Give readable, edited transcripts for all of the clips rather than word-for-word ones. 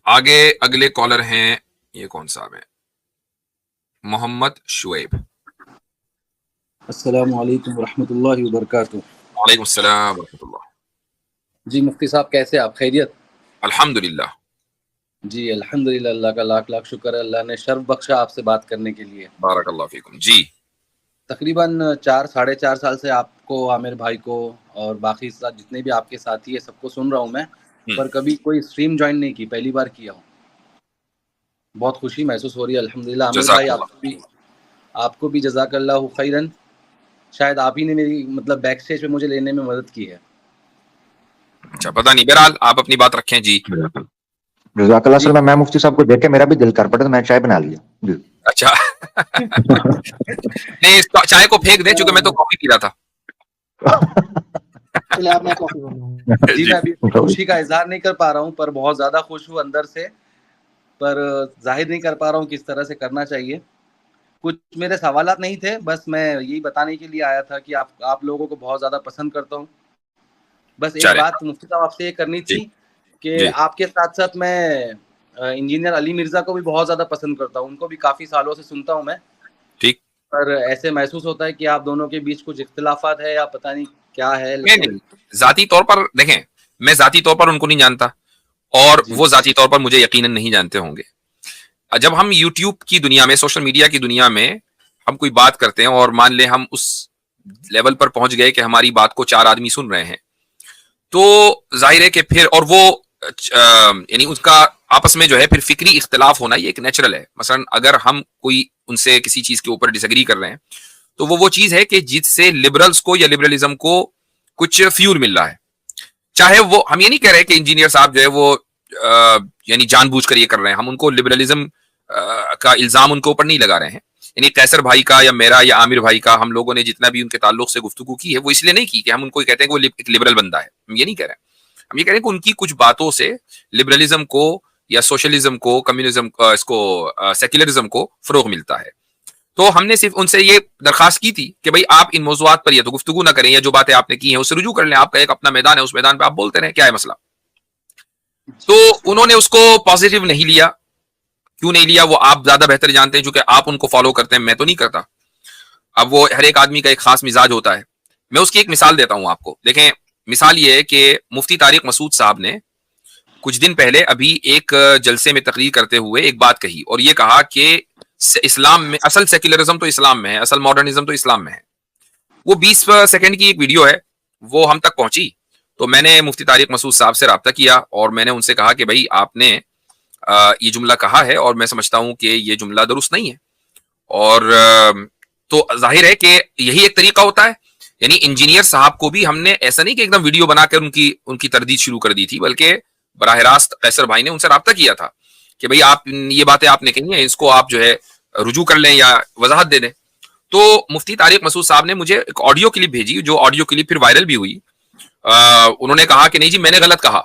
آگے اگلے کالر ہیں، یہ کون صاحب ہیں؟ محمد شعیب. السلام علیکم ورحمۃ اللہ وبرکاتہ. وعلیکم السلام ورحمۃ اللہ. جی مفتی صاحب کیسے آپ؟ خیریت؟ الحمدللہ. جی الحمدللہ، اللہ کا لاکھ لاکھ شکر ہے، اللہ نے شرف بخشا آپ سے بات کرنے کے لیے. بارک اللہ فیکم. جی تقریباً 4 ساڑھے 4 سال سے آپ کو، عامر بھائی کو اور باقی جتنے بھی آپ کے ساتھی ہیں سب کو سن رہا ہوں میں، پر کبھی کوئی اسٹریم جوائن نہیں کی، پہلی بار کیا ہوں. بہت خوشی محسوس ہو رہی ہے الحمدللہ. عامر جزاک بھائی اللہ. آپ کو بھی جزاک اللہ خیرن. شاید آپ ہی نے میری مطلب بیک سٹیج پہ مجھے لینے میں مدد کی ہے. اچھا پتہ نہیں، بہرحال آپ اپنی بات رکھیں. جی جزاک اللہ. سر میں مفتی صاحب کو دیکھ کے میرا بھی دل کر پڑا تو میں چائے بنا لیا. جی اچھا نہیں، اس چائے کو پھینک دیں چونکہ میں تو کافی پی رہا تھا. جی میں ابھی خوشی کا اظہار نہیں کر پا رہا ہوں، پر بہت زیادہ خوش ہوں اندر سے، پر ظاہر نہیں کر پا رہا ہوں کس طرح سے کرنا چاہیے. کچھ میرے سوالات نہیں تھے، بس میں یہی بتانے کے لیے آیا تھا کہ آپ لوگوں کو بہت زیادہ پسند کرتا ہوں. بس ایک بات مفتی صاحب آپ سے یہ کرنی تھی کہ آپ کے ساتھ ساتھ میں انجینئر علی مرزا کو بھی بہت زیادہ پسند کرتا ہوں، ان کو بھی کافی سالوں سے سنتا ہوں میں. ٹھیک. پر ایسے محسوس ہوتا ہے کہ آپ دونوں کے بیچ کچھ اختلافات ہے یا پتہ نہیں کیا ہے. نہیں، ذاتی طور پر دیکھیں، میں ذاتی طور پر ان کو نہیں جانتا اور وہ ذاتی طور پر مجھے یقیناً نہیں جانتے ہوں گے. جب ہم یوٹیوب کی دنیا میں، سوشل میڈیا کی دنیا میں ہم کوئی بات کرتے ہیں اور مان لیں ہم اس لیول پر پہنچ گئے کہ ہماری بات کو 4 آدمی سن رہے ہیں، تو ظاہر ہے کہ پھر، اور وہ یعنی اس کا آپس میں جو ہے پھر فکری اختلاف ہونا یہ ایک نیچرل ہے. مثلا اگر ہم کوئی ان سے کسی چیز کے اوپر ڈس ایگری کر رہے ہیں تو وہ چیز ہے کہ جس سے لبرلز کو یا لبرلزم کو کچھ فیول مل رہا ہے. چاہے وہ، ہم یہ نہیں کہہ رہے کہ انجینئر صاحب جو ہے وہ یعنی جان بوجھ کر یہ کر رہے ہیں، ہم ان کو لبرلزم کا الزام ان کے اوپر نہیں لگا رہے ہیں. یعنی قیصر بھائی کا یا میرا یا عامر بھائی کا، ہم لوگوں نے جتنا بھی ان کے تعلق سے گفتگو کی ہے وہ اس لیے نہیں کی کہ ہم ان کو کہتے ہیں کہ وہ ایک لبرل بندہ ہے. ہم یہ نہیں کہہ رہے ہیں. ہم یہ کہہ رہے ہیں کہ ان کی کچھ باتوں سے لبرلزم کو یا سوشلزم کو، کمیونزم، اس کو سیکولرزم کو فروغ ملتا ہے. تو ہم نے صرف ان سے یہ درخواست کی تھی کہ بھائی آپ ان موضوعات پر یا تو گفتگو نہ کریں، یا جو باتیں آپ نے کی ہیں اس سے رجوع کر لیں. آپ کا ایک اپنا میدان ہے، اس میدان پہ آپ بولتے رہیں، کیا ہے مسئلہ. تو انہوں نے اس کو پازیٹیو نہیں لیا. کیوں نہیں لیا وہ آپ زیادہ بہتر جانتے ہیں، چونکہ آپ ان کو فالو کرتے ہیں، میں تو نہیں کرتا. اب وہ ہر ایک آدمی کا ایک خاص مزاج ہوتا ہے. میں اس کی ایک مثال دیتا ہوں آپ کو. دیکھیں، مثال یہ ہے کہ مفتی طارق مسعود صاحب نے کچھ دن پہلے ابھی ایک جلسے میں تقریر کرتے ہوئے ایک بات کہی، اور یہ کہا کہ اسلام میں اصل سیکولرزم تو اسلام میں ہے، اصل ماڈرنزم تو اسلام میں ہے. وہ 20 سیکنڈ کی ایک ویڈیو ہے، وہ ہم تک پہنچی. تو میں نے مفتی طارق مسعود صاحب سے رابطہ کیا اور میں نے ان سے کہا کہ بھائی آپ نے یہ جملہ کہا ہے اور میں سمجھتا ہوں کہ یہ جملہ درست نہیں ہے. اور تو ظاہر ہے کہ یہی ایک طریقہ ہوتا ہے. یعنی انجینئر صاحب کو بھی ہم نے ایسا نہیں کہ ایک دم ویڈیو بنا کر ان کی تردید شروع کر دی تھی، بلکہ براہ راست قیصر بھائی نے ان سے رابطہ کیا تھا کہ بھئی آپ یہ باتیں آپ نے کہی ہیں، اس کو آپ جو ہے رجوع کر لیں یا وضاحت دے دیں. تو مفتی طارق مسعود صاحب نے مجھے ایک آڈیو کلپ بھیجی، جو آڈیو کلپ پھر وائرل بھی ہوئی. انہوں نے کہا کہ نہیں جی میں نے غلط کہا،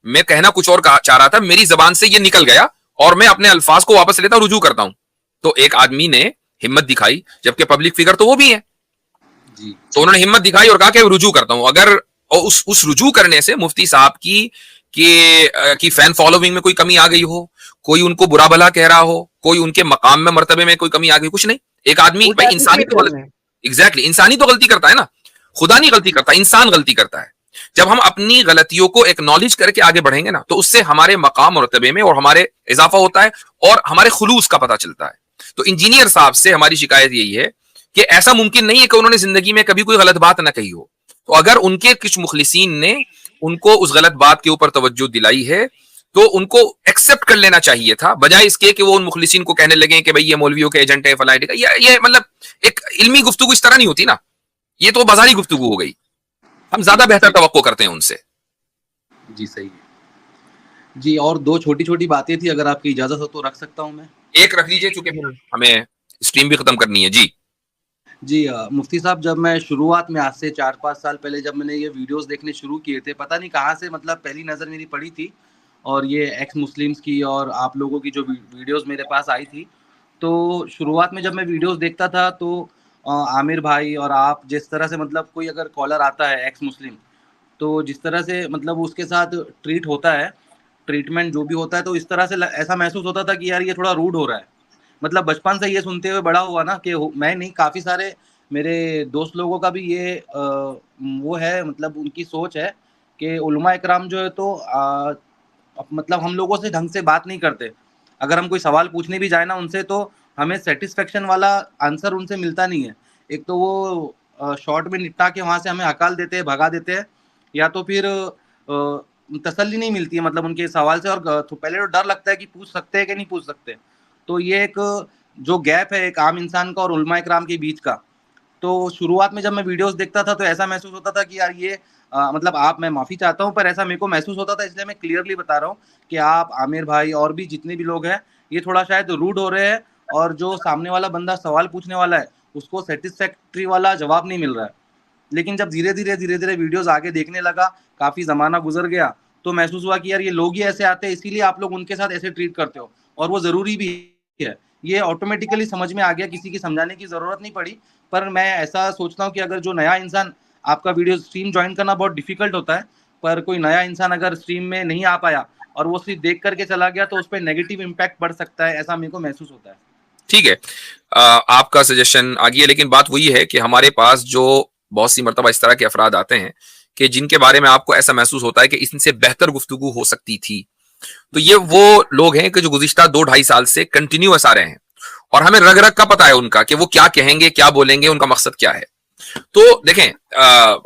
میں کہنا کچھ اور چاہ رہا تھا، میری زبان سے یہ نکل گیا اور میں اپنے الفاظ کو واپس لیتا ہوں، رجوع کرتا ہوں. تو ایک آدمی نے ہمت دکھائی، جبکہ پبلک فگر تو وہ بھی ہے، تو انہوں نے ہمت دکھائی اور کہا کہ رجوع کرتا ہوں. اگر اس رجوع کرنے سے مفتی صاحب کی فین فالوئنگ میں کوئی کمی آ گئی ہو، کوئی ان کو برا بھلا کہہ رہا ہو، کوئی ان کے مقام میں مرتبے میں کوئی کمی آ گئی، کچھ نہیں. ایک آدمی بھائی انسانی تو ایگزیکٹلی انسانی تو غلطی کرتا ہے نا، خدا نہیں غلطی کرتا، انسان غلطی کرتا ہے. جب ہم اپنی غلطیوں کو ایکنالج کر کے آگے بڑھیں گے نا، تو اس سے ہمارے مقام مرتبے میں اور ہمارے اضافہ ہوتا ہے اور ہمارے خلوص کا پتہ چلتا ہے. تو انجینئر صاحب سے ہماری شکایت یہی ہے کہ ایسا ممکن نہیں ہے کہ انہوں نے زندگی میں کبھی کوئی غلط بات نہ کہی ہو. تو اگر ان کے کچھ مخلصین نے ان کو اس غلط بات کے اوپر توجہ دلائی ہے تو ان کو ایکسپٹ کر لینا چاہیے تھا، بجائے اس کے کہ وہ ان مخلصین کو کہنے لگیں کہ بھئی یہ مولویوں کے ایجنٹ ہے، فلاں کا. یہ مطلب ایک علمی گفتگو اس طرح نہیں ہوتی نا، یہ تو بازاری گفتگو ہو گئی. ہم زیادہ بہتر توقع کرتے ہیں ان سے. جی صحیح ہے جی. اور 2 چھوٹی چھوٹی باتیں تھی، اگر آپ کی اجازت ہو تو رکھ سکتا ہوں میں؟ ایک رکھ لیجئے چونکہ ہمیں اسٹریم بھی ختم کرنی ہے. جی مفتی صاحب، جب میں شروعات میں آج سے 4-5 سال پہلے جب میں نے یہ ویڈیوز دیکھنے شروع کیے تھے، پتہ نہیں کہاں سے مطلب پہلی نظر میری پڑی تھی، اور یہ ایکس مسلمز کی اور آپ لوگوں کی جو ویڈیوز میرے پاس آئی تھی، تو شروعات میں جب میں ویڈیوز دیکھتا تھا تو عامر بھائی اور آپ جس طرح سے مطلب کوئی اگر کالر آتا ہے ایکس مسلم، تو جس طرح سے مطلب اس کے ساتھ ٹریٹ ہوتا ہے، ट्रीटमेंट जो भी होता है, तो इस तरह से ऐसा महसूस होता था कि यार ये थोड़ा रूड हो रहा है. मतलब बचपन से ये सुनते हुए बड़ा हुआ ना कि मैं नहीं, काफ़ी सारे मेरे दोस्त लोगों का भी ये वो है, मतलब उनकी सोच है कि उलमा इकराम जो है तो मतलब हम लोगों से ढंग से बात नहीं करते. अगर हम कोई सवाल पूछने भी जाए ना उनसे, तो हमें सेटिस्फेक्शन वाला आंसर उनसे मिलता नहीं है. एक तो वो शॉर्ट में निपटा के वहाँ से हमें हकाल देते हैं, भगा देते हैं, या तो फिर तसल्ली नहीं मिलती है मतलब उनके सवाल से. और तो पहले तो डर लगता है कि पूछ सकते हैं कि नहीं पूछ सकते. तो ये एक जो गैप है एक आम इंसान का और उलमा इकराम के बीच का, तो शुरुआत में जब मैं वीडियोस देखता था तो ऐसा महसूस होता था कि यार ये मतलब मैं माफ़ी चाहता हूँ, पर ऐसा मेरे को महसूस होता था, इसलिए मैं क्लियरली बता रहा हूँ कि आप, आमिर भाई और भी जितने भी लोग हैं, ये थोड़ा शायद रूड हो रहे हैं, और जो सामने वाला बंदा सवाल पूछने वाला है उसको सेटिस्फैक्ट्री वाला जवाब नहीं मिल रहा है. लेकिन जब धीरे धीरे वीडियोस आगे देखने लगा, काफ़ी ज़माना गुजर गया, तो महसूस हुआ कि यार ये लोग ही ऐसे आते हैं, इसीलिए आप लोग उनके साथ ऐसे ट्रीट करते हो, और वो ज़रूरी भी है. ये ऑटोमेटिकली समझ में आ गया, किसी की समझाने की ज़रूरत नहीं पड़ी. पर मैं ऐसा सोचता हूँ कि अगर जो नया इंसान, आपका वीडियो स्ट्रीम ज्वाइन करना बहुत डिफिकल्ट होता है, पर कोई नया इंसान अगर स्ट्रीम में नहीं आ पाया और वो सिर्फ देख करके चला गया, तो उस पर नेगेटिव इम्पैक्ट पड़ सकता है, ऐसा मेरे को महसूस होता है. ठीक है, आपका सजेशन आ गया, लेकिन बात वही है कि हमारे पास जो बहुत सी मर्तबा इस तरह के अफराद आते हैं कि जिनके बारे में आपको ऐसा महसूस होता है कि इनसे बेहतर गुफ्तगू हो सकती थी. तो ये वो लोग हैं कि जो गुज़िश्ता 2-2.5 साल से कंटिन्यूअस आ रहे हैं, और हमें रग रग का पता है उनका कि वो क्या कहेंगे, क्या बोलेंगे, उनका मकसद क्या है. तो देखें,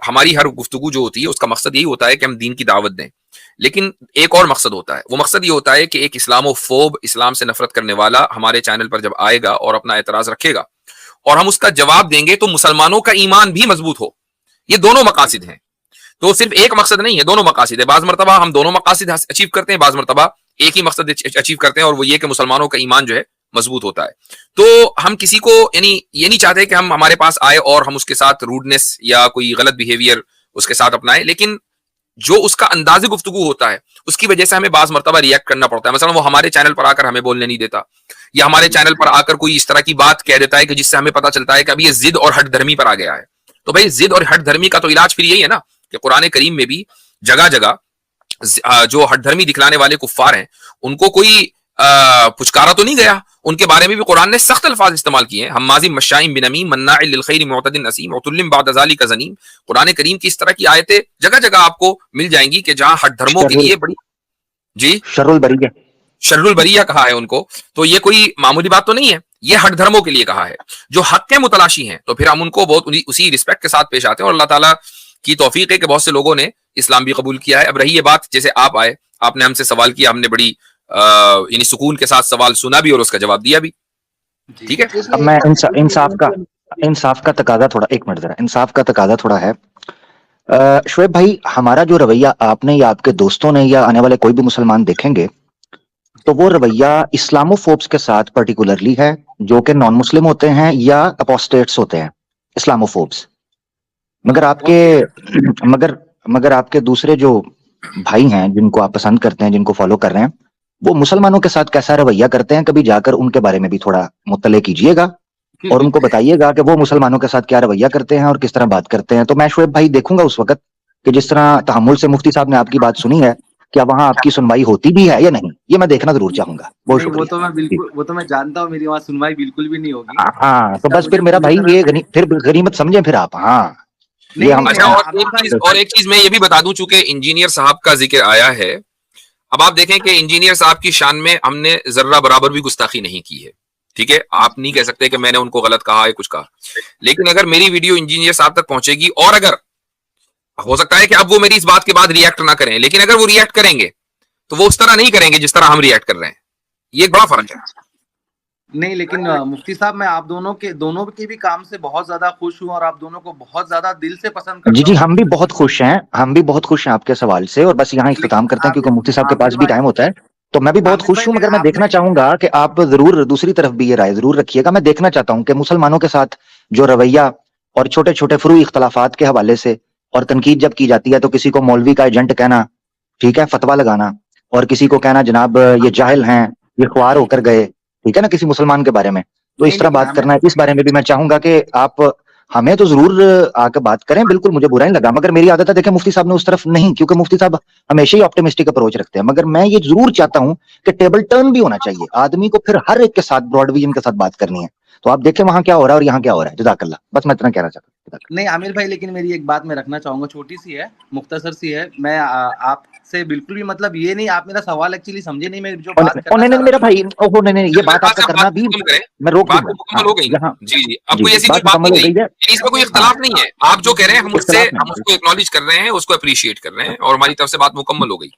हमारी हर गुफ्तगू जो होती है उसका मकसद यही होता है कि हम दीन की दावत दें, लेकिन एक और मकसद होता है. वो मकसद ये होता है कि एक इस्लामोफोब, इस्लाम से नफरत करने वाला हमारे चैनल पर जब आएगा और अपना एतराज रखेगा और हम उसका जवाब देंगे, तो मुसलमानों का ईमान भी मजबूत हो. ये दोनों मकासिद हैं. तो सिर्फ एक मकसद नहीं है, दोनों मकासिद है. बाज मरतबा हम दोनों मकासिद अचीव करते हैं, बाज मरतबा एक ही मकसद अचीव करते हैं, और वो ये कि मुसलमानों का ईमान जो है मजबूत होता है. तो हम किसी को यानी ये नहीं चाहते कि हम हमारे पास आए और हम उसके साथ रूडनेस या कोई गलत बिहेवियर उसके साथ अपनाएं, लेकिन जो उसका अंदाज़े गुफ्तगू होता है उसकी वजह से हमें बाज मरतबा रिएक्ट करना पड़ता है. मसलन वो हमारे चैनल पर आकर हमें बोलने नहीं देता, या हमारे चैनल पर आकर कोई इस तरह की बात कह देता है कि जिससे हमें पता चलता है कि अभी ये जिद और हट धर्मी पर आ गया है. तो भाई जिद और हट धर्मी का तो इलाज फिर यही है ना कि कुरान करीम में भी जगह जगह जो हट धर्मी दिखलाने वाले कुफ्फार हैं उनको कोई पुचकारा तो नहीं गया, उनके बारे में भी कुरान ने सख्त अल्फाज इस्तेमाल किए हैं. हम्माज़िम मश्शाइम बिनमीम मन्नाइल लिल खैर मुअतदिन नसीम उतुल्लिम बाद ज़ालिका ज़नीम. कुरान करीम की इस तरह की आयतें जगह जगह आपको मिल जाएंगी कि जहां हट धर्मों के लिए बड़ी जी शर्रुल बरिया कहा है उनको. तो ये कोई मामूली बात तो नहीं है, ये हट धर्मों के लिए कहा है जो हक के मुतलाशी हैं. तो फिर हम उनको बहुत उसी रिस्पेक्ट के साथ पेश आते हैं, और अल्लाह ताला की तौफीक है कि बहुत से लोगों ने इस्लाम भी कबूल किया है. अब रही ये बात, जैसे आप आए, आपने हमसे सवाल किया, हमने बड़ी यानी सुकून के साथ सवाल सुना भी और उसका जवाब दिया भी. ठीक है, अब मैं इंसाफ का तकाजा थोड़ा, एक मिनट जरा, इंसाफ का तकाजा थोड़ा है. शोएब भाई, हमारा जो रवैया आपने या आपके दोस्तों ने या आने वाले कोई भी मुसलमान देखेंगे, तो वो रवैया इस्लामोफोब्स के साथ पर्टिकुलरली है, जो कि नॉन मुस्लिम होते हैं या अपोस्टेट्स होते हैं, इस्लामोफोब्स. मगर आपके दूसरे जो भाई हैं जिनको आप पसंद करते हैं, जिनको फॉलो कर रहे हैं, वो मुसलमानों के साथ कैसा रवैया करते हैं, कभी जाकर उनके बारे में भी थोड़ा मुत्तले कीजिएगा और उनको बताइएगा कि वो मुसलमानों के साथ क्या रवैया करते हैं और किस तरह बात करते हैं. तो मैं शोएब भाई देखूंगा उस वक्त कि जिस तरह तहम्मुल से मुफ्ती साहब ने आपकी बात सुनी है, क्या वहां आपकी सुनवाई होती भी है या नहीं, ये मैं देखना जरूर चाहूंगा. बहुत शुक्रिया. वो तो मैं जानता हूँ, मेरी वहाँ सुनवाई बिल्कुल भी नहीं होगी. हाँ, तो बस फिर मेरा भाई ये फिर गनीमत समझे फिर आप. हाँ, अच्छा, और एक चीज मैं ये भी बता दूं, चूंकि इंजीनियर साहब का जिक्र आया है, अब आप देखें कि इंजीनियर साहब की शान में हमने जर्रा बराबर भी गुस्ताखी नहीं की है. ठीक है, आप नहीं कह सकते कि मैंने उनको गलत कहा है, कुछ कहा. लेकिन अगर मेरी वीडियो इंजीनियर साहब तक पहुंचेगी, और अगर हो सकता है कि अब वो मेरी इस बात के बाद रिएक्ट ना करें, लेकिन अगर वो रिएक्ट करेंगे तो वो उस तरह नहीं करेंगे जिस तरह हम रिएक्ट कर रहे हैं. ये एक बड़ा फर्क है. नहीं, लेकिन मुफ्ती साहब, मैं आप दोनों के भी काम से बहुत ज्यादा खुश हूँ, और आप दोनों को बहुत ज्यादा दिल से पसंद करता हूं. जी, हम भी बहुत खुश हैं आपके सवाल से. और बस यहाँ इख्तिताम करते हैं क्योंकि मुफ्ती साहब के पास भी टाइम होता है. तो मैं भी बहुत खुश हूँ, मगर मैं देखना चाहूंगा कि आप जरूर दूसरी तरफ भी ये राय जरूर रखिएगा. मैं देखना चाहता हूँ कि मुसलमानों के साथ जो रवैया और छोटे छोटे फुरूई इख्तलाफात के हवाले से और तनकीद जब की जाती है, तो किसी को मौलवी का एजेंट कहना, ठीक है, फतवा लगाना, और किसी को कहना जनाब ये जाहिल हैं, ये ख्वार होकर गए, ठीक है ना, किसी मुसलमान के बारे में. तो इस तरह बात करना है. इस बारे में भी मैं चाहूंगा कि आप ہمیں تو ضرور آ کے بات کریں, بالکل مجھے برا نہیں لگا, مگر میری عادت ہے, دیکھیں مفتی صاحب نے اس طرف نہیں, کیونکہ مفتی صاحب ہمیشہ ہی آپٹیمسٹک اپروچ رکھتے ہیں, مگر میں یہ ضرور چاہتا ہوں کہ ٹیبل ٹرن بھی ہونا چاہیے, آدمی کو پھر ہر ایک کے ساتھ براڈ ویژن کے ساتھ بات کرنی ہے. تو آپ دیکھیں وہاں کیا ہو رہا ہے اور یہاں کیا ہو رہا ہے. جزاک اللہ, بس میں اتنا کہنا چاہتا ہوں. نہیں عامر بھائی, لیکن میری ایک بات میں رکھنا چاہوں گا, چھوٹی سی ہے, مختصر سی ہے. میں آپ سے بالکل بھی مطلب یہ نہیں, آپ میرا سوال ایکچولی سمجھے نہیں, میں جو بات کرنا چاہ میرا رہا بھائی, نہیں, یہ بات آپ کا کرنا بھی میں روک بات دوں تو گا. مکمل ہو گئی نا. یہاں جی جی, اب جی کوئی ایسی کوئی بات بات مکمل نہیں ہو رہی, گئی ہے, اس میں کوئی اختلاف نہیں ہے. آپ جو کہہ رہے ہیں ہم اس اختلاف کو نہیں. ایکنالج کر رہے ہیں, اس کو اپریشیٹ کر رہے ہیں, اور ہماری طرف سے بات مکمل ہو گئی.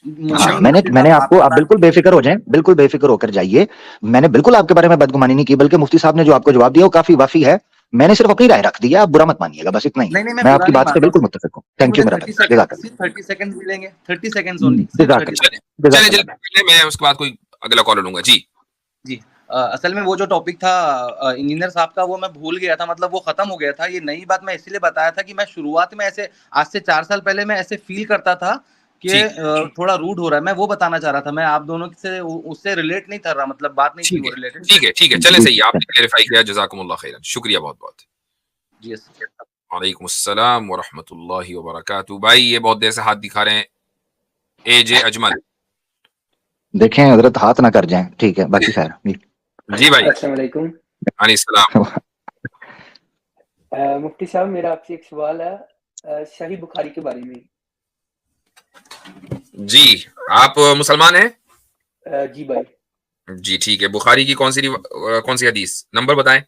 ہاں, نہیں میں مفتی نے صاحب آپ کو, آپ بتا بالکل بے فکر ہو جائیں, بالکل بے فکر ہو کر جائیے. میں نے بالکل آپ کے بارے میں بدگمانی نہیں کی, بلکہ مفتی صاحب نے جو آپ کو جواب دیا وہ کافی وافی ہے. میں نے صرف اپنی رائے رکھ دی ہے, آپ برا مت مانیے گا, بس اتنا ہی ہے. نہیں, میں میں آپ برا کی نہیں بات مان سے رہا بالکل ہوں. متفق ہوں. نہیں, تھینک یو مجھے میرا 30 بھائی, جزاک سیکنڈ, اللہ. صرف 30 سیکنڈ ملیں گے, 30 سیکنڈ اونلی, صرف جزاک 30 اللہ, سیکنڈ. جزاک چلے اللہ. چلے, میں اس کے بعد کوئی اگلا کالر لوں گا. جی جی, اصل میں وہ جو ٹاپک تھا انجینئر صاحب کا, وہ میں بھول گیا تھا, مطلب وہ ختم ہو گیا تھا. یہ نئی بات میں اسی لیے بتایا تھا کہ میں شروعات میں ایسے, آج سے 4 سال پہلے میں ایسے فیل کرتا تھا کہ ٹھیک تھوڑا روڈ ہو رہا ہے. میں وہ بتانا چاہ رہا تھا, میں آپ دونوں سے اس سے ریلیٹ نہیں کر رہا, مطلب بات نہیں تھی ٹھیک وہ ہے ریلیٹڈ. ٹھیک ہے ٹھیک ہے, چلے صحیح, آپ نے کلیریفائی کیا, جزاکم اللہ خیرا, شکریہ بہت بہت. جی وعلیکم السلام ورحمۃ اللہ وبرکاتہ. بھائی یہ بہت دیر سے ہاتھ دکھا رہے ہیں, اے جے اجمل. دیکھیں حضرت ہاتھ نہ کر جائیں, ٹھیک ہے, باقی خیر. جی بھائی, السلام علیکم. علیہ السلام. مفتی صاحب, میرا آپ سے ایک سوال ہے صحیح بخاری کے بارے میں. جی, آپ مسلمان ہیں؟ جی بھائی. جی ٹھیک ہے, بخاری کی کون سی حدیث نمبر بتائیں.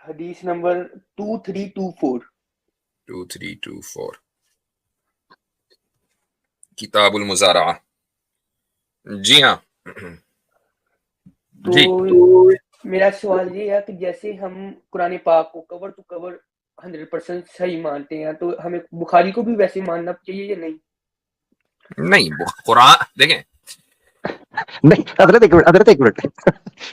حدیث نمبر 2324. 2324, کتاب المزارعہ. جی ہاں. تو جی میرا سوال یہ ہے کہ جیسے ہم قرآن پاک کو کور ٹو کور 100% صحیح مانتے ہیں, تو ہمیں بخاری کو بھی ویسے ماننا چاہیے یا نہیں؟ نہیں, قرآن دیکھیں, نہیں حضرت ایک منٹ,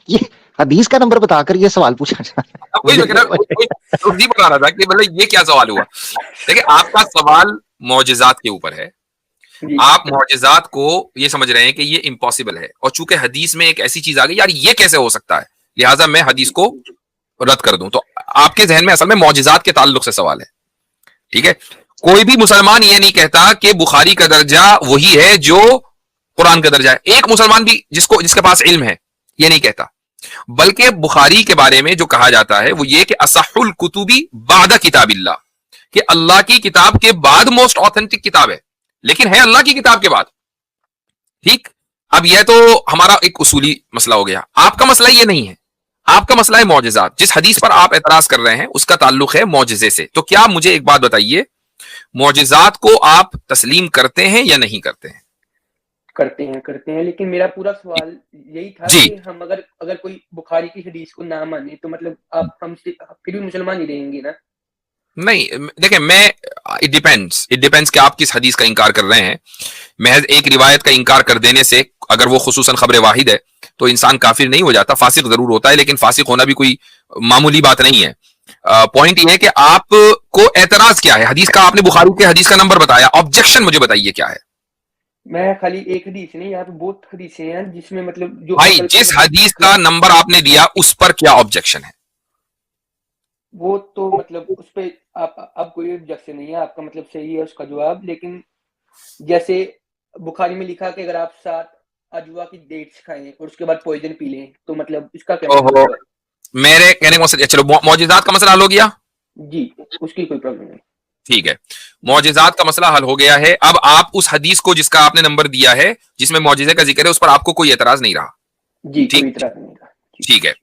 یہ حدیث کا نمبر بتا کر یہ سوال پوچھا جائے, وہی بتا رہا تھا کہ مطلب یہ کیا سوال ہوا. دیکھیں, آپ کا سوال معجزات کے اوپر ہے. جی آپ معجزات کو یہ سمجھ رہے ہیں کہ یہ امپاسبل ہے, اور چونکہ حدیث میں ایک ایسی چیز آ گئی, یار یہ کیسے ہو سکتا ہے, لہٰذا میں حدیث کو رد کر دوں. تو آپ کے ذہن میں اصل میں معجزات کے تعلق سے سوال ہے. ٹھیک ہے, کوئی بھی مسلمان یہ نہیں کہتا کہ بخاری کا درجہ وہی ہے جو قرآن کا درجہ ہے. ایک مسلمان بھی جس کے پاس علم ہے یہ نہیں کہتا. بلکہ بخاری کے بارے میں جو کہا جاتا ہے وہ یہ کہ اصح الکتبی بعد کتاب اللہ, کہ اللہ کی کتاب کے بعد موسٹ آتھینٹک کتاب ہے, لیکن ہے اللہ کی کتاب کے بعد. ٹھیک, اب یہ تو ہمارا ایک اصولی مسئلہ ہو گیا. آپ کا مسئلہ یہ نہیں ہے, آپ کا مسئلہ ہے معجزات. جس حدیث پر آپ اعتراض کر رہے ہیں اس کا تعلق ہے معجزے سے. تو کیا مجھے ایک بات بتائیے, معجزات کو آپ تسلیم کرتے ہیں یا نہیں کرتے ہیں؟ کرتے ہیں, لیکن میرا پورا سوال یہی تھا جی کہ ہم اگر کوئی بخاری کی حدیث کو نہ مانے تو مطلب آپ ہم سے پھر بھی مسلمان ہی رہیں گے نا؟ نہیں, دیکھیں, میں اٹ ڈیپینڈس کہ آپ کس حدیث کا انکار کر رہے ہیں. محض ایک روایت کا انکار کر دینے سے, اگر وہ خصوصاً خبر واحد ہے, تو انسان کافر نہیں ہو جاتا, فاسق ضرور ہوتا ہے, لیکن فاسق ہونا بھی کوئی معمولی بات نہیں ہے. پوائنٹ یہ ہے کہ آپ کو اعتراض کیا ہے حدیث کا. آپ نے بخاری کے حدیث کا نمبر بتایا, آبجیکشن مجھے بتائیے کیا ہے. میں خالی ایک حدیث نہیں, یہاں پہ بہت حدیثیں ہیں جس میں مطلب جو بھائی, جس حدیث کا نمبر آپ نے دیا اس پر کیا آبجیکشن ہے؟ وہ تو مطلب اس پہ آپ کوئی آبجیکشن نہیں ہے, آپ کا مطلب صحیح ہے اس کا جواب. لیکن جیسے بخاری میں لکھا کہ اگر آپ 7 اجوا کی ڈیٹس کھائیں اور اس کے بعد پوائزن پی لیں تو مطلب اس کا کیا مطلب ہوا؟ میرے کہنے کا مقصد, چلو معجزات کا مسئلہ حل ہو گیا. جی, اس کی کوئی پرابلم نہیں. ٹھیک ہے, معجزات کا مسئلہ حل ہو گیا ہے. اب آپ اس حدیث کو جس کا آپ نے نمبر دیا ہے جس میں معجزے کا ذکر ہے اس پر آپ کو کوئی اعتراض نہیں رہا. جی, کوئی اعتراض نہیں رہا. ٹھیک ہے,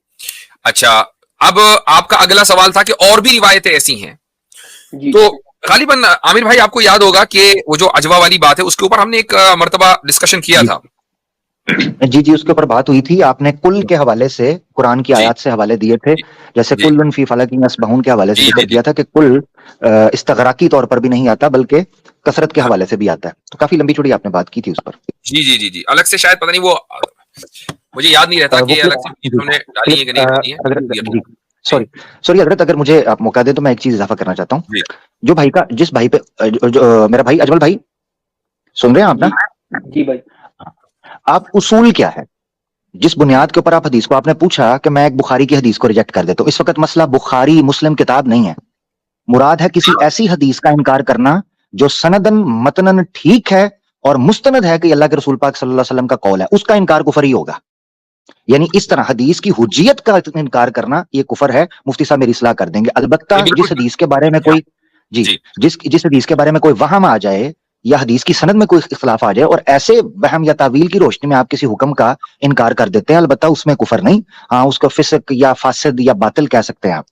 اچھا, اب آپ کا اگلا سوال تھا کہ اور بھی روایتیں ایسی ہیں. تو غالباً عامر بھائی آپ کو یاد ہوگا کہ وہ جو اجوا والی بات ہے اس کے اوپر ہم نے ایک مرتبہ ڈسکشن کیا تھا. جی اس کے اوپر بات ہوئی تھی. آپ نے کل کے حوالے سے قرآن کی آیات سے حوالے دیے تھے, جیسے کل فی فلق یسبحون کے حوالے سے ذکر کیا تھا کہ کل استغراقی طور پر بھی نہیں آتا بلکہ کثرت کے حوالے سے بھی آتا ہے. تو کافی لمبی چوڑی آپ نے بات کی تھی اس پر. جی الگ سے شاید پتہ نہیں, وہ مجھے یاد نہیں رہتا کہ الگ سے ہم نے ڈالی ہے کہ نہیں ڈالی ہے. سوری حضرت, اگر مجھے آپ موقع دیں تو میں ایک چیز اضافہ کرنا چاہتا ہوں. جو بھائی کا, جس بھائی پہ میرا بھائی اجمل بھائی سن رہے ہیں آپ نا؟ جی بھائی. آپ اصول کیا ہے जिस बुनियाद के ऊपर आप हदीस को आपने पूछा कि मैं एक बुखारी की हदीस को रिजेक्ट कर देता हूं, इस वक्त मसला बुखारी मुस्लिम किताब नहीं है, मुराद है किसी ऐसी हदीस का इनकार करना जो सनदन मतनन ठीक है और मुस्तनद है कि अल्लाह के रसूल पाक सल्लल्लाहु अलैहि वसल्लम का कौल है, उसका इनकार कुफर ही होगा। यानी इस तरह हदीस की हुज्जियत का इनकार करना ये कुफर है। मुफ्ती साहब मेरी इस्लाह कर देंगे। अलबत्ता जिस हदीस के बारे में कोई जिस हदीस के बारे में कोई वहम आ जाए या हदीस की सनद में कोई इख्तिलाफ आ जाए और ऐसे वहम या तावील की रोशनी में आप किसी हुक्म का इनकार कर देते हैं, अलबत्ता उसमें कुफर नहीं, हाँ उसको फिस्क या फासिद या बातिल कह सकते हैं आप।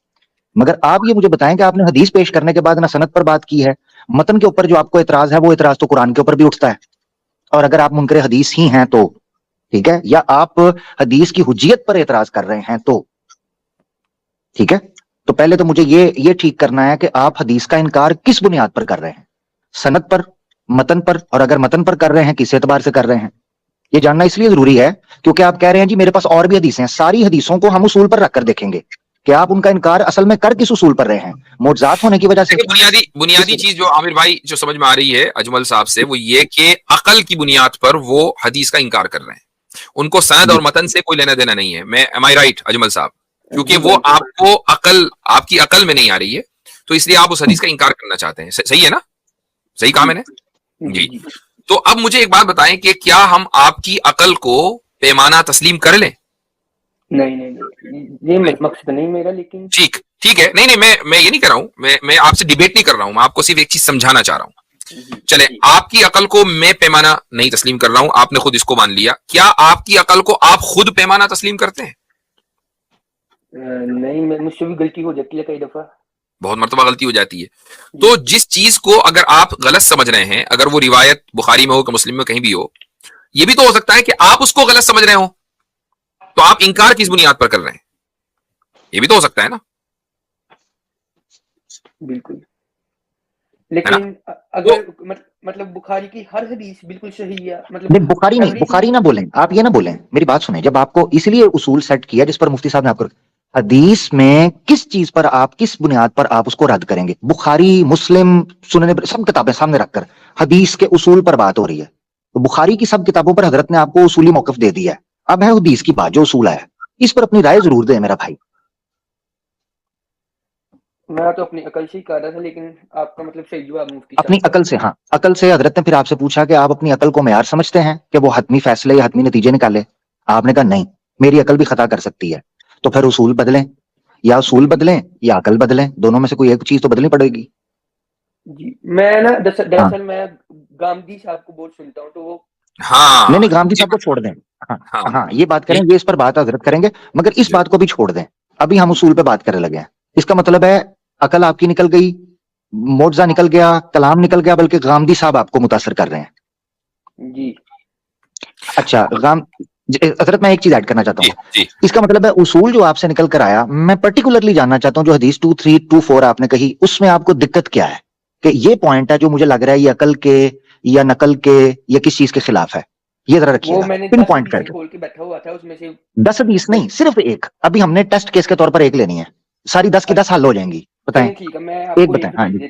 मगर आप ये मुझे बताएं कि आपने हदीस पेश करने के बाद ना सनद पर बात की है, मतन के ऊपर जो आपको एतराज है वो एतराज तो कुरान के ऊपर भी उठता है, और अगर आप मुनकर हदीस ही हैं तो ठीक है, या आप हदीस की हुज्जियत पर एतराज कर रहे हैं तो ठीक है। तो पहले तो मुझे ये ठीक करना है कि आप हदीस का इनकार किस बुनियाद पर कर रहे हैं, सनद पर, मतन पर, और अगर मतन पर कर रहे हैं किस एतबार से कर रहे हैं, ये जानना इसलिए जरूरी है क्योंकि आप कह रहे हैं जी मेरे पास और भी हदीसें हैं, सारी हदीसों को हम उसूल पर रखकर देखेंगे कि आप उनका इनकार असल में कर किस उसूल पर रहे हैं, मोजात होने की वजह से। बुनियादी चीज जो आमिर भाई जो समझ में आ रही है अजमल साहब से, वो ये कि अकल की बुनियाद पर वो हदीस का इनकार कर रहे हैं, उनको सनद और मतन से कोई लेना देना नहीं है। मैं एम आई राइट अजमल साहब? क्योंकि वो आपको आपकी अकल में नहीं आ रही है, तो इसलिए आप उस हदीस का इनकार करना चाहते हैं। सही है ना? सही कहा मैंने जी? तो अब मुझे एक बात बताएं कि क्या हम आपकी अकल को पैमाना तस्लीम कर लें? नहीं, ये मकसद नहीं मेरा, लेकिन ठीक है। नहीं, मैं ये नहीं कर रहा हूं, मैं आपसे डिबेट नहीं कर रहा हूं, मैं आपको सिर्फ एक चीज समझाना चाह रहा हूं। चले, आपकी अकल को मैं पैमाना नहीं तस्लीम कर रहा हूं, आपने खुद इसको मान लिया। क्या आपकी अकल को आप खुद पैमाना तस्लीम करते हैं? नहीं, मुझसे भी गलती हो जाती है कई दफा, बहुत मर्तबा गलती हो जाती है। तो जिस चीज को अगर आप गलत समझ रहे हैं, अगर वो रिवायत बुखारी में हो कि मुस्लिम में कहीं भी हो, ये भी तो हो सकता है कि आप उसको गलत समझ रहे हो, तो आप इनकार किस बुनियाद पर कर रहे हैं, ये भी तो हो सकता है ना? बिल्कुल। लेकिन अगर मतलब बुखारी की हर हदीस बिल्कुल सही है, मतलब नहीं, बुखारी ना बोलें, आप ये ना बोलें, मेरी बात सुने। जब आपको इसलिए उसूल सेट किया जिस पर मुफ्ती साहब ने आपको, हदीस में किस चीज पर आप, किस बुनियाद पर आप उसको रद्द करेंगे? बुखारी, मुस्लिम, सुनन, सब किताबें सामने रखकर हदीस के उसूल पर बात हो रही है। तो बुखारी की सब किताबों पर हजरत ने आपको उसूली मौकफ दे दिया है। अब है हदीस की बात, जो उसूल है, इस पर अपनी राय जरूर दे मेरा भाई। मैं तो अपनी अकल से ही कर रहा था, लेकिन आपका मतलब सही जवाब मुफ्ती अपनी अकल से, हाँ अकल से। हजरत ने फिर आपसे पूछा कि आप अपनी अकल को मेयार समझते हैं कि वो हतमी फैसले या हतमी नतीजे निकाले? आपने कहा नहीं, मेरी अकल भी खता कर सकती है। तो फिर उसूल बदलें, या उसूल बदलें या अकल बदलें, दोनों में से कोई एक चीज तो बदलनी पड़ेगी। जी, मैं ना दरअसल मैं गांधी साहब को बहुत सुनता हूँ, तो वो नहीं, गांधी साहब को छोड़ दें। हाँ, ये बात करें, ये इस पर बात हजरत करेंगे, मगर इस बात को भी छोड़ दें। अभी हम उसूल पे बात करने लगे हैं। इसका मतलब है अकल आपकी निकल गई, मोर्जा निकल गया, कलाम निकल गया, बल्कि गांधी साहब आपको मुतासर कर रहे हैं। जी अच्छा, हजरत मैं एक चीज ऐड करना चाहता हूँ। इसका मतलब है उसूल जो आपसे निकल कर आया, मैं पर्टिकुलरली जानना चाहता हूँ जो हदीस 2324 आपने कही, उसमें आपको दिक्कत क्या है? कि ये पॉइंट है जो मुझे लग रहा है ये अकल के या नकल के या किस चीज के खिलाफ है, ये जरा रखिएगा, पिन पॉइंट करके। खोल के बैठा हुआ था, उसमें से 10 हदीस नहीं, सिर्फ एक। अभी हमने टेस्ट केस के तौर पर एक लेनी है, सारी 10 की 10 हल हो जाएंगी। बताएं, ठीक है, मैं आपको एक बताएं। हाँ जी,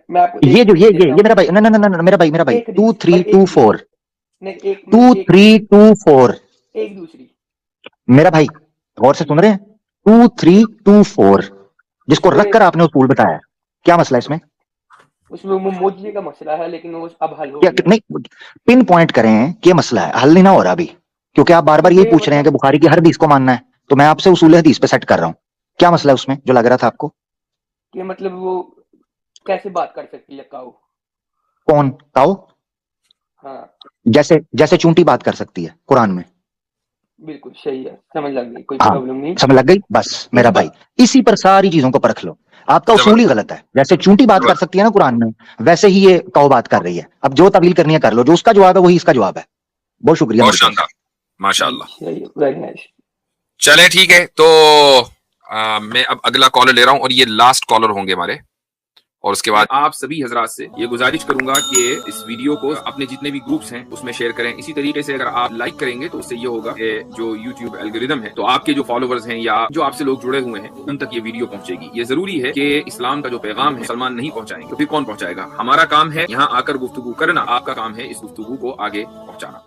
मैं आपको ये मेरा भाई, ना मेरा भाई 2324 2324 एक दूसरी, मेरा भाई गौर से सुन रहे हैं, 2324 जिसको रखकर आपने उसूल बताया, क्या मसला इसमें? उसमें मोजने का मसला है, लेकिन वो अब हल हो गया। नहीं, पिन पॉइंट करें कि मसला है, हल नहीं ना हो रहा अभी, क्योंकि आप बार बार यही पूछ रहे हैं कि बुखारी की हर हदीस को मानना है, तो मैं आपसे उसूल हदीस पे सेट कर रहा हूँ। क्या मसला है उसमें जो लग रहा था आपको? कि मतलब वो कैसे बात कर सकती है काऊ? कौन काऊ? हाँ, जैसे चूंटी बात कर सकती है कुरान में। बिल्कुल सही है, समझ लग गई, कोई प्रॉब्लम नहीं, समझ लग गई। बस मेरा भाई, इसी पर सारी चीजों को परख लो। आपका उसूल ही गलत है। जैसे चूंटी बात कर सकती है ना कुरान में, वैसे ही ये काऊ बात कर रही है। अब जो तवील करनी है कर लो, जो उसका जवाब है वही इसका जवाब है। बहुत शुक्रिया, बहुत शानदार, माशाअल्लाह। Very nice. चले ठीक है, तो मैं अब अगला कॉलर ले रहा हूं, और ये लास्ट कॉलर होंगे हमारे, और उसके बाद आप सभी हजरात से ये गुजारिश करूंगा कि इस वीडियो को अपने जितने भी ग्रुप्स हैं उसमें शेयर करें। इसी तरीके से अगर आप लाइक करेंगे तो उससे ये होगा कि जो यूट्यूब एल्गोरिदम है, तो आपके जो फॉलोवर्स हैं या जो आपसे लोग जुड़े हुए हैं, उन तक ये वीडियो पहुंचेगी। ये जरूरी है कि इस्लाम का जो पैगाम है मुसलमान नहीं पहुंचाएंगे तो फिर कौन पहुंचाएगा? हमारा काम है यहाँ आकर गुफ्तगू करना, आपका काम है इस गुफ्तगू को आगे पहुंचाना।